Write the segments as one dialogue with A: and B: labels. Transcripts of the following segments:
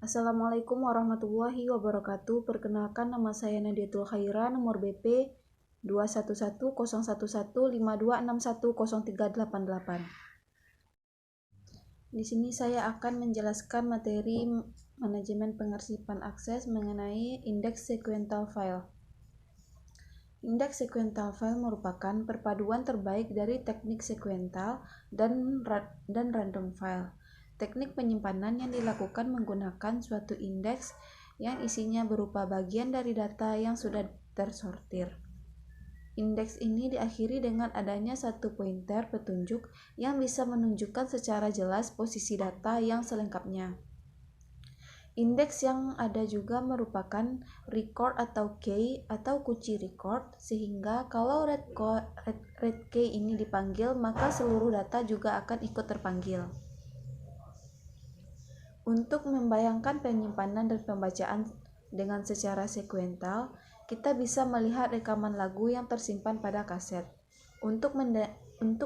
A: Assalamualaikum warahmatullahi wabarakatuh. Perkenalkan, nama saya Nadiatul Khaira, nomor BP 211011526103888. Di sini saya akan menjelaskan materi manajemen pengarsipan akses mengenai indeks sequential file. Indeks sequential file merupakan perpaduan terbaik dari teknik sequential dan random file. Teknik penyimpanan yang dilakukan menggunakan suatu indeks yang isinya berupa bagian dari data yang sudah tersortir. Indeks ini diakhiri dengan adanya satu pointer petunjuk yang bisa menunjukkan secara jelas posisi data yang selengkapnya. Indeks yang ada juga merupakan record atau key atau kunci record, sehingga kalau read key ini dipanggil, maka seluruh data juga akan ikut terpanggil. Untuk membayangkan penyimpanan dan pembacaan dengan secara sekuensial, kita bisa melihat rekaman lagu yang tersimpan pada kaset. Untuk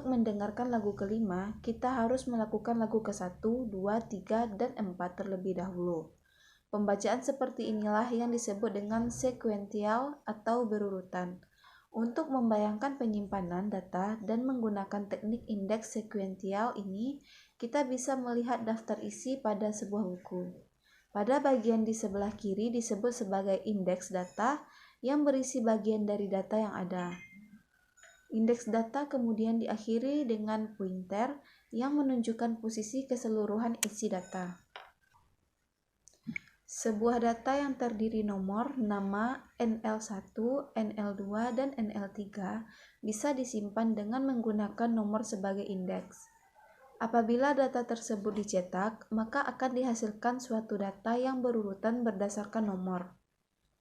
A: mendengarkan lagu kelima, kita harus melakukan lagu ke-1, 2, 3, dan 4 terlebih dahulu. Pembacaan seperti inilah yang disebut dengan sekuensial atau berurutan. Untuk membayangkan penyimpanan data dan menggunakan teknik indeks sekuensial ini, kita bisa melihat daftar isi pada sebuah buku. Pada bagian di sebelah kiri disebut sebagai indeks data yang berisi bagian dari data yang ada. Indeks data kemudian diakhiri dengan pointer yang menunjukkan posisi keseluruhan isi data. Sebuah data yang terdiri nomor, nama, NL1, NL2, dan NL3 bisa disimpan dengan menggunakan nomor sebagai indeks. Apabila data tersebut dicetak, maka akan dihasilkan suatu data yang berurutan berdasarkan nomor.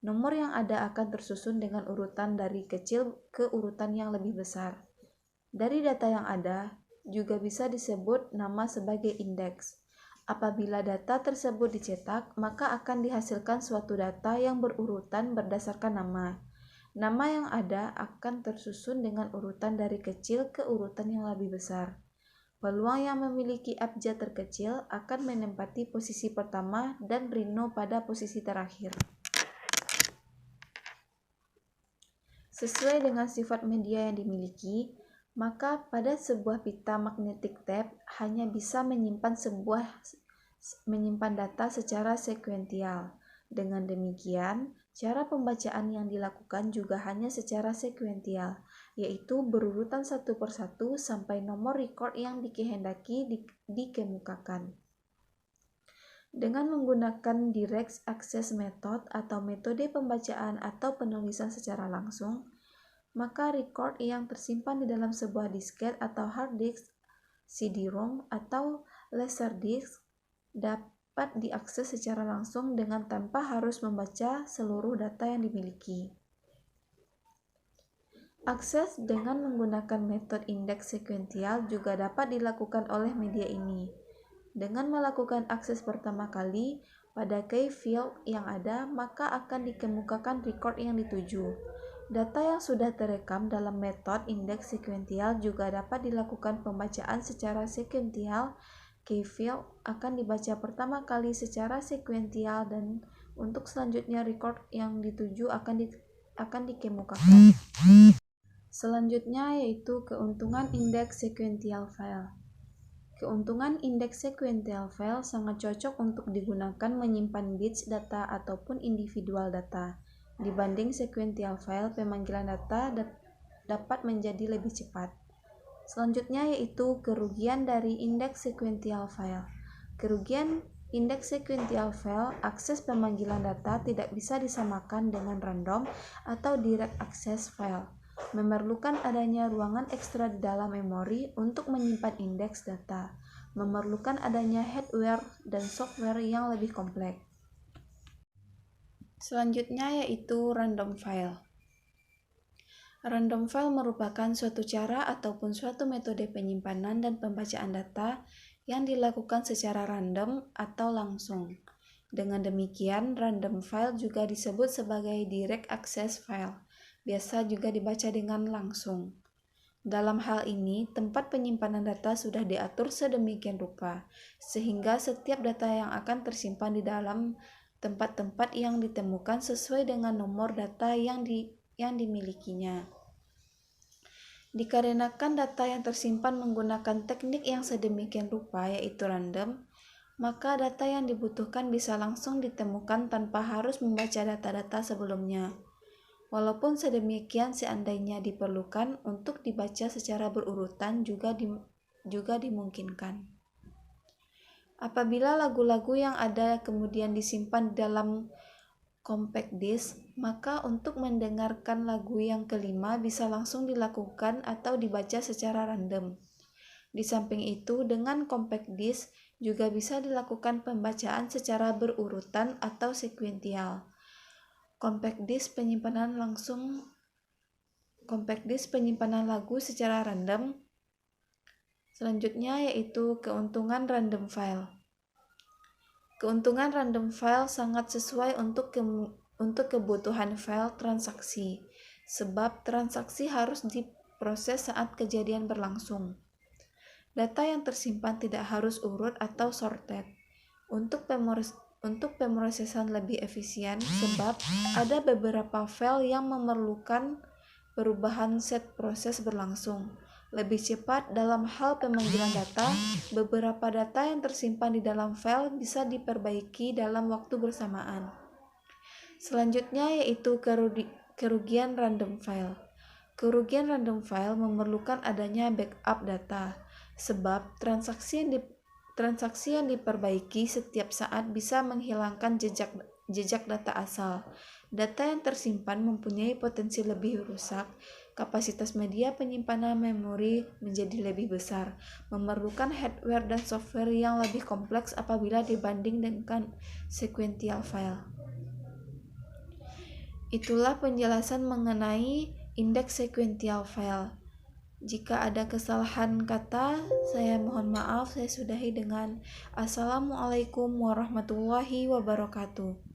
A: Nomor yang ada akan tersusun dengan urutan dari kecil ke urutan yang lebih besar. Dari data yang ada, juga bisa disebut nama sebagai indeks. Apabila data tersebut dicetak, maka akan dihasilkan suatu data yang berurutan berdasarkan nama. Nama yang ada akan tersusun dengan urutan dari kecil ke urutan yang lebih besar. Peluang yang memiliki abjad terkecil akan menempati posisi pertama dan rino pada posisi terakhir. Sesuai dengan sifat media yang dimiliki, maka pada sebuah pita magnetic tape hanya bisa menyimpan data secara sekuensial. Dengan demikian, cara pembacaan yang dilakukan juga hanya secara sekuensial, yaitu berurutan satu persatu sampai nomor record yang dikehendaki dikemukakan. Dengan menggunakan direct access method atau metode pembacaan atau penulisan secara langsung, maka record yang tersimpan di dalam sebuah disket atau hard disk, CD-ROM, atau laserdisc dapat diakses secara langsung dengan tanpa harus membaca seluruh data yang dimiliki. Akses dengan menggunakan metode indeks sekuensial juga dapat dilakukan oleh media ini. Dengan melakukan akses pertama kali pada key field yang ada, maka akan dikemukakan record yang dituju. Data yang sudah terekam dalam metode indeks sekuensial juga dapat dilakukan pembacaan secara sekuensial. Key field akan dibaca pertama kali secara sekuensial dan untuk selanjutnya record yang dituju akan dikemukakan. Selanjutnya yaitu keuntungan indeks sequential file. Keuntungan indeks sequential file sangat cocok untuk digunakan menyimpan bits data ataupun individual data. Dibanding sequential file, pemanggilan data dapat menjadi lebih cepat. Selanjutnya yaitu kerugian dari indeks sequential file. Kerugian indeks sequential file, akses pemanggilan data tidak bisa disamakan dengan random atau direct access file. Memerlukan adanya ruangan ekstra di dalam memori untuk menyimpan indeks data. Memerlukan adanya hardware dan software yang lebih kompleks. Selanjutnya yaitu random file. Random file merupakan suatu cara ataupun suatu metode penyimpanan dan pembacaan data yang dilakukan secara random atau langsung. Dengan demikian, random file juga disebut sebagai direct access file. Biasa juga dibaca dengan langsung. Dalam hal ini, tempat penyimpanan data sudah diatur sedemikian rupa, sehingga setiap data yang akan tersimpan di dalam tempat-tempat yang ditemukan sesuai dengan nomor data yang dimilikinya. Dikarenakan data yang tersimpan menggunakan teknik yang sedemikian rupa, yaitu random, maka data yang dibutuhkan bisa langsung ditemukan tanpa harus membaca data-data sebelumnya. Walaupun sedemikian, seandainya diperlukan untuk dibaca secara berurutan juga dimungkinkan. Apabila lagu-lagu yang ada kemudian disimpan di dalam compact disc, maka untuk mendengarkan lagu yang kelima bisa langsung dilakukan atau dibaca secara random. Di samping itu, dengan compact disc juga bisa dilakukan pembacaan secara berurutan atau sekuensial. Compact disc penyimpanan lagu secara random. Selanjutnya yaitu keuntungan random file. Keuntungan random file sangat sesuai untuk kebutuhan file transaksi, sebab transaksi harus diproses saat kejadian berlangsung. Data yang tersimpan tidak harus urut atau sorted. Untuk pemrosesan lebih efisien, sebab ada beberapa file yang memerlukan perubahan set proses berlangsung. Lebih cepat dalam hal pemanggilan data, beberapa data yang tersimpan di dalam file bisa diperbaiki dalam waktu bersamaan. Selanjutnya yaitu kerugian random file. Kerugian random file memerlukan adanya backup data, sebab transaksi yang diperbaiki setiap saat bisa menghilangkan jejak data asal. Data yang tersimpan mempunyai potensi lebih rusak. Kapasitas media penyimpanan memori menjadi lebih besar, memerlukan hardware dan software yang lebih kompleks apabila dibanding dengan sequential file. Itulah penjelasan mengenai indeks sequential file. Jika ada kesalahan kata, saya mohon maaf. Saya sudahi dengan Assalamualaikum warahmatullahi wabarakatuh.